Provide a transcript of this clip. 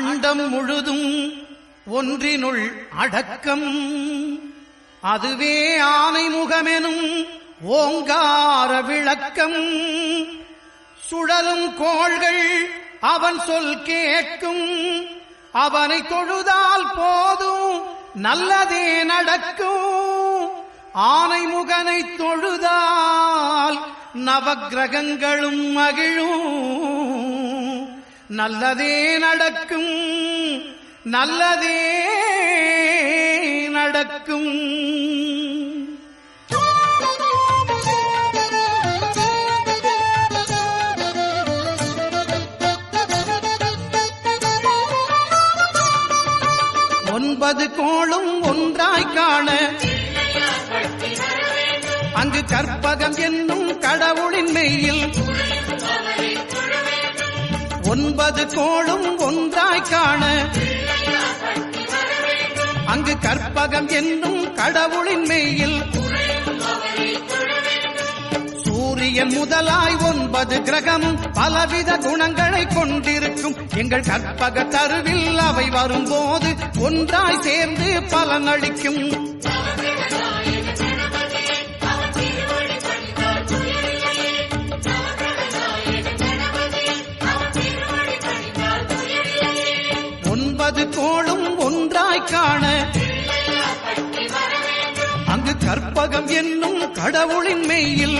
அண்டம் முழுதும் ஒன்றினுள் அடக்கம். அதுவே ஆனை முகமெனும் ஓங்கார விளக்கம். சுழலும் கோள்கள் அவன் சொல் கேட்கும். அவனை தொழுதால் போதும் நல்லதே நடக்கும். ஆனை முகனை தொழுதால் நவக்கிரகங்களும் மகிழும். நல்லதே நடக்கும், நல்லதே நடக்கும். ஒன்பது கோளும் ஒன்றாய் காண அங்கு கற்பகம் என்னும் கடவுளின் மெய்யில். ஒன்பது கோளும் ஒன்றாய் காண அங்கு கற்பகம் என்னும் கடவுளின் மெய்யில். சூரியன் முதலாய் 9 கிரகமும் பலவித குணங்களை கொண்டிருக்கும். எங்கள் கற்பக தருவில் அவை வரும்போது ஒன்றாய் சேர்ந்து பலனளிக்கும். ஒன்பது கோளும் ஒன்றாய் காண அங்கு கற்பகம் என்னும் கடவுளின் மெய்யில்.